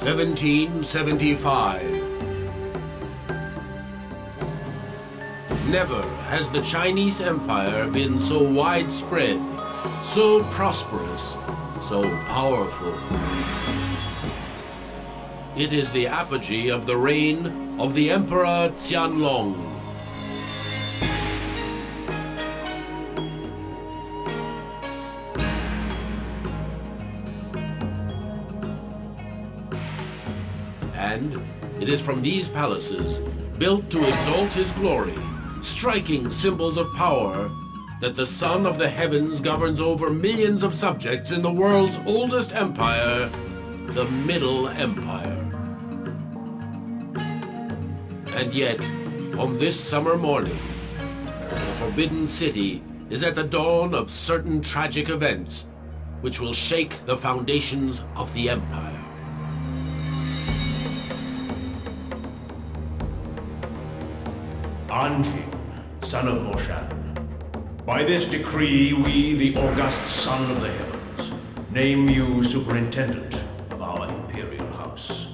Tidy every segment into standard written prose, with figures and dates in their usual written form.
1775. Never has the Chinese Empire been so widespread, so prosperous, so powerful. It is the apogee of the reign of the Emperor Qianlong. And it is from these palaces, built to exalt his glory, striking symbols of power, that the Son of the Heavens governs over millions of subjects in the world's oldest empire, the Middle Empire. And yet, on this summer morning, the Forbidden City is at the dawn of certain tragic events which will shake the foundations of the empire. Anjing, son of Moshan, by this decree we, the august Son of the Heavens, name you Superintendent of our Imperial House.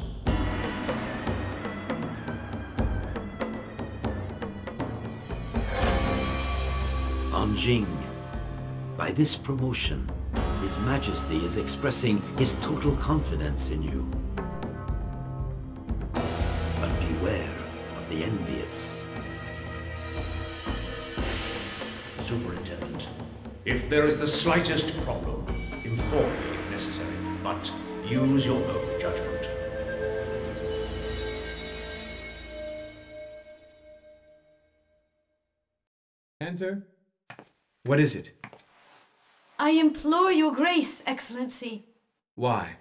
Anjing, by this promotion, His Majesty is expressing his total confidence in you. But beware of the envious. Superintendent, if there is the slightest problem, inform me if necessary, but use your own judgment. Enter. What is it? I implore your grace, Excellency. Why?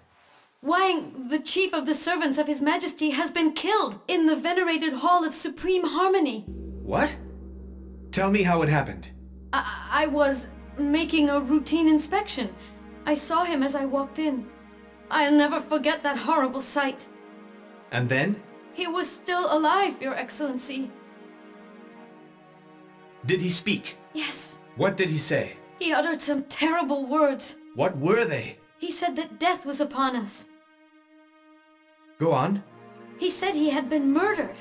Wang, the chief of the servants of His Majesty, has been killed in the venerated Hall of Supreme Harmony. What? Tell me how it happened. I was making a routine inspection. I saw him as I walked in. I'll never forget that horrible sight. And then? He was still alive, Your Excellency. Did he speak? Yes. What did he say? He uttered some terrible words. What were they? He said that death was upon us. Go on. He said he had been murdered.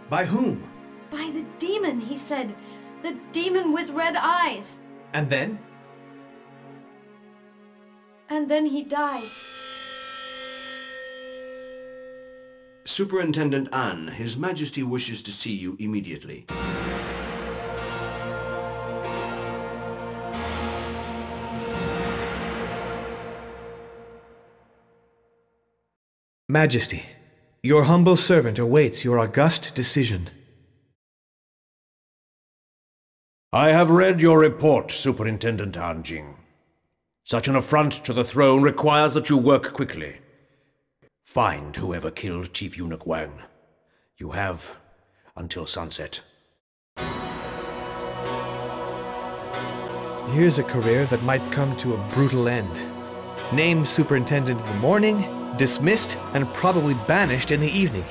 By whom? By the demon, he said. The demon with red eyes. And then? And then he died. Superintendent An, His Majesty wishes to see you immediately. Majesty, your humble servant awaits your august decision. I have read your report, Superintendent Anjing. Such an affront to the throne requires that you work quickly. Find whoever killed Chief Eunuch Wang. You have until sunset. Here's a career that might come to a brutal end. Named superintendent in the morning, dismissed, and probably banished in the evening,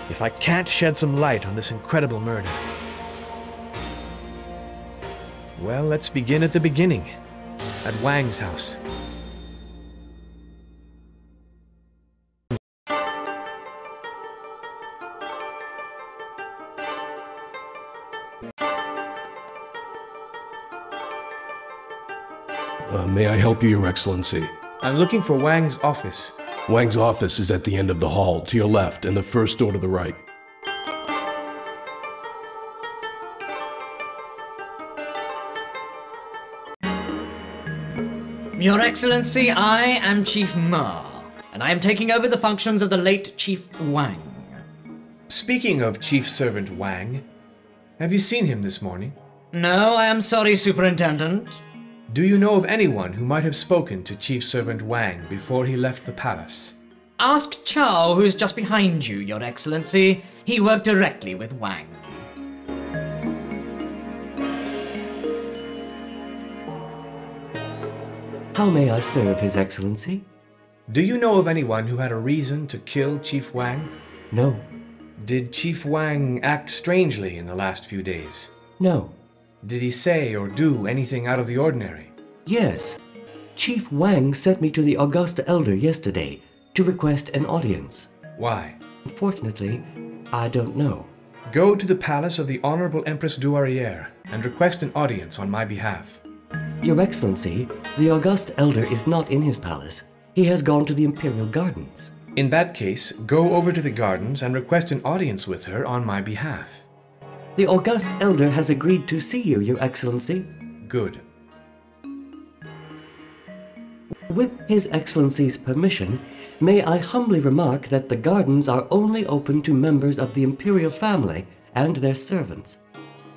if I can't shed some light on this incredible murder. Well, let's begin at the beginning, at Wang's house. May I help you, Your Excellency? I'm looking for Wang's office. Wang's office is at the end of the hall, to your left, and the first door to the right. Your Excellency, I am Chief Ma, and I am taking over the functions of the late Chief Wang. Speaking of Chief Servant Wang, have you seen him this morning? No, I am sorry, Superintendent. Do you know of anyone who might have spoken to Chief Servant Wang before he left the palace? Ask Chao, who's just behind you, Your Excellency. He worked directly with Wang. How may I serve His Excellency? Do you know of anyone who had a reason to kill Chief Wang? No. Did Chief Wang act strangely in the last few days? No. Did he say or do anything out of the ordinary? Yes. Chief Wang sent me to the August Elder yesterday to request an audience. Why? Unfortunately, I don't know. Go to the palace of the Honorable Empress Douairière and request an audience on my behalf. Your Excellency, the August Elder is not in his palace. He has gone to the Imperial Gardens. In that case, go over to the gardens and request an audience with her on my behalf. The August Elder has agreed to see you, Your Excellency. Good. With His Excellency's permission, may I humbly remark that the gardens are only open to members of the Imperial family and their servants.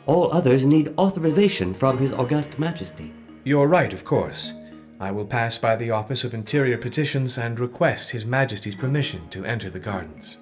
All others need authorization from His August Majesty. You're right, of course. I will pass by the Office of Interior Petitions and request His Majesty's permission to enter the gardens.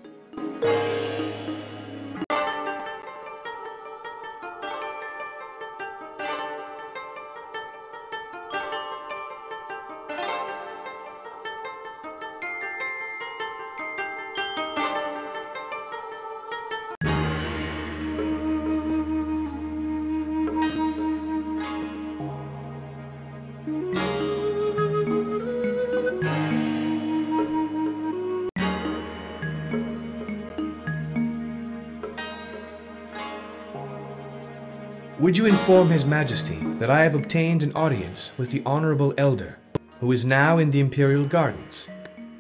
Would you inform His Majesty that I have obtained an audience with the Honorable Elder, who is now in the Imperial Gardens?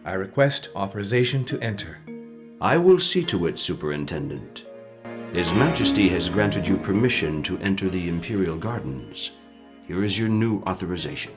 I request authorization to enter. I will see to it, Superintendent. His Majesty has granted you permission to enter the Imperial Gardens. Here is your new authorization.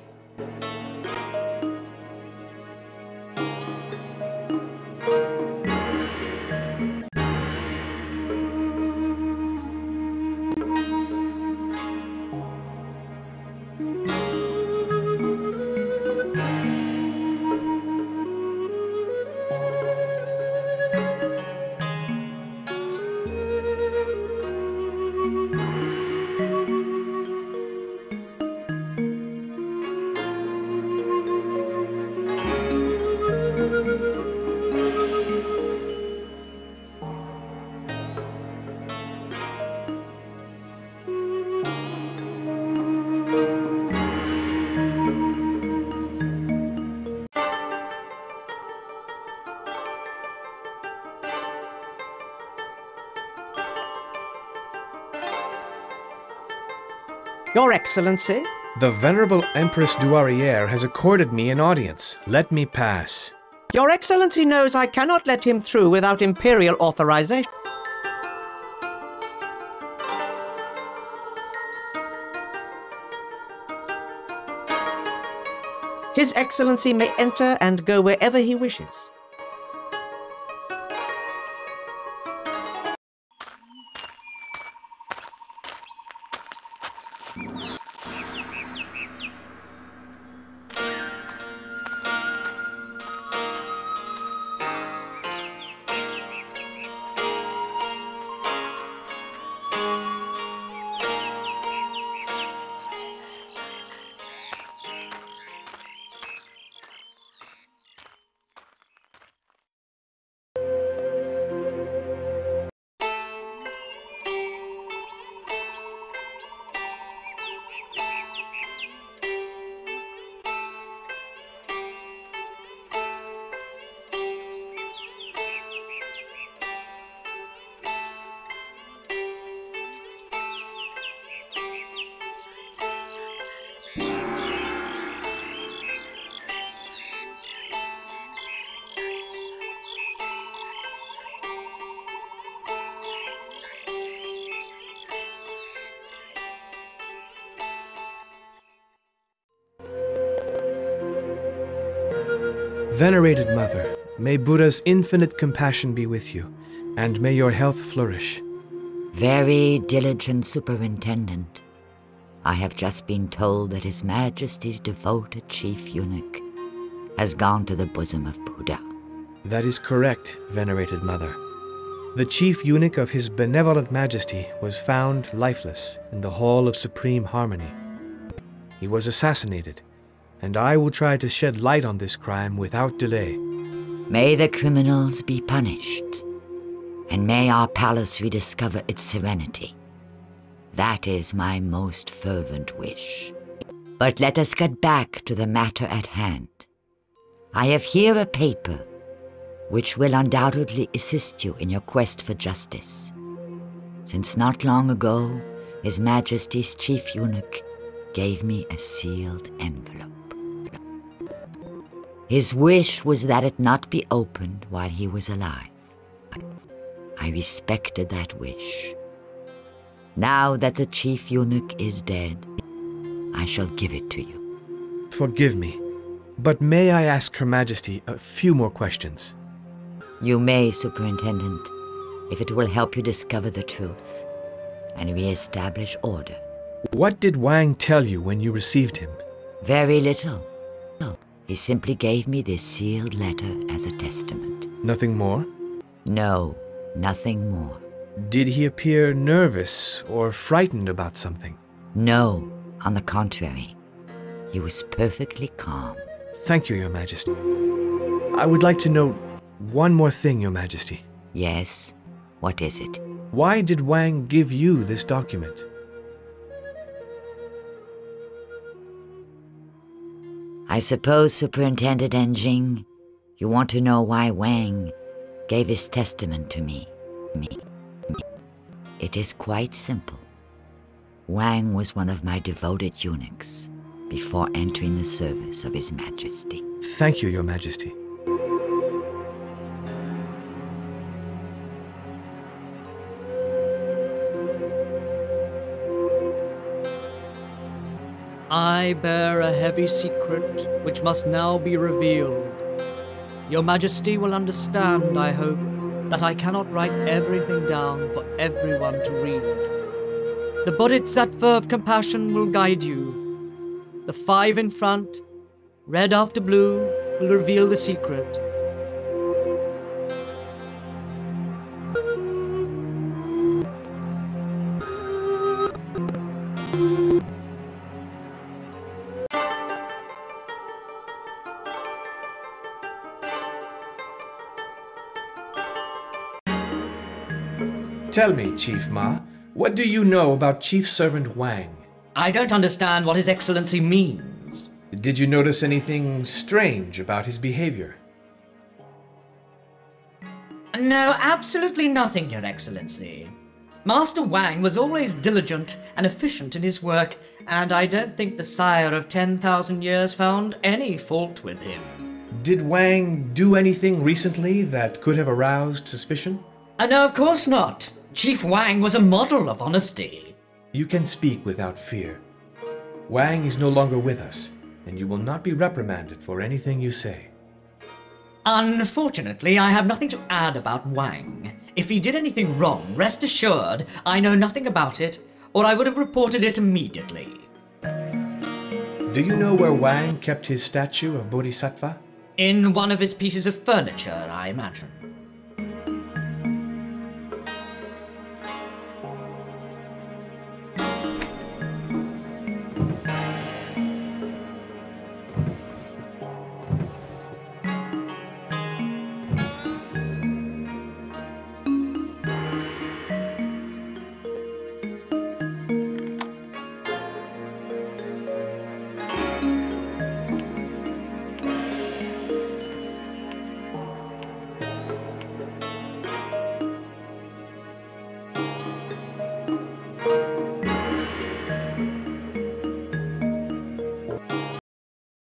Your Excellency? The Venerable Empress Douairière has accorded me an audience. Let me pass. Your Excellency knows I cannot let him through without Imperial authorization. His Excellency may enter and go wherever he wishes. Venerated Mother, may Buddha's infinite compassion be with you, and may your health flourish. Very diligent Superintendent. I have just been told that His Majesty's devoted Chief Eunuch has gone to the bosom of Buddha. That is correct, Venerated Mother. The Chief Eunuch of His Benevolent Majesty was found lifeless in the Hall of Supreme Harmony. He was assassinated, and I will try to shed light on this crime without delay. May the criminals be punished, and may our palace rediscover its serenity. That is my most fervent wish. But let us get back to the matter at hand. I have here a paper which will undoubtedly assist you in your quest for justice. Since not long ago, His Majesty's Chief Eunuch gave me a sealed envelope. His wish was that it not be opened while he was alive. I respected that wish. Now that the Chief Eunuch is dead, I shall give it to you. Forgive me, but may I ask Her Majesty a few more questions? You may, Superintendent, if it will help you discover the truth and re-establish order. What did Wang tell you when you received him? Very little. He simply gave me this sealed letter as a testament. Nothing more? No, nothing more. Did he appear nervous or frightened about something? No, on the contrary. He was perfectly calm. Thank you, Your Majesty. I would like to know one more thing, Your Majesty. Yes? What is it? Why did Wang give you this document? I suppose, Superintendent Enjing, you want to know why Wang gave his testament to me. It is quite simple. Wang was one of my devoted eunuchs before entering the service of His Majesty. Thank you, Your Majesty. I bear a heavy secret which must now be revealed. Your Majesty will understand, I hope, that I cannot write everything down for everyone to read. The Bodhisattva of compassion will guide you. The 5 in front, red after blue, will reveal the secret. Tell me, Chief Ma, what do you know about Chief Servant Wang? I don't understand what His Excellency means. Did you notice anything strange about his behavior? No, absolutely nothing, Your Excellency. Master Wang was always diligent and efficient in his work, and I don't think the sire of 10,000 years found any fault with him. Did Wang do anything recently that could have aroused suspicion? No, of course not. Chief Wang was a model of honesty. You can speak without fear. Wang is no longer with us, and you will not be reprimanded for anything you say. Unfortunately, I have nothing to add about Wang. If he did anything wrong, rest assured, I know nothing about it, or I would have reported it immediately. Do you know where Wang kept his statue of Bodhisattva? In one of his pieces of furniture, I imagine.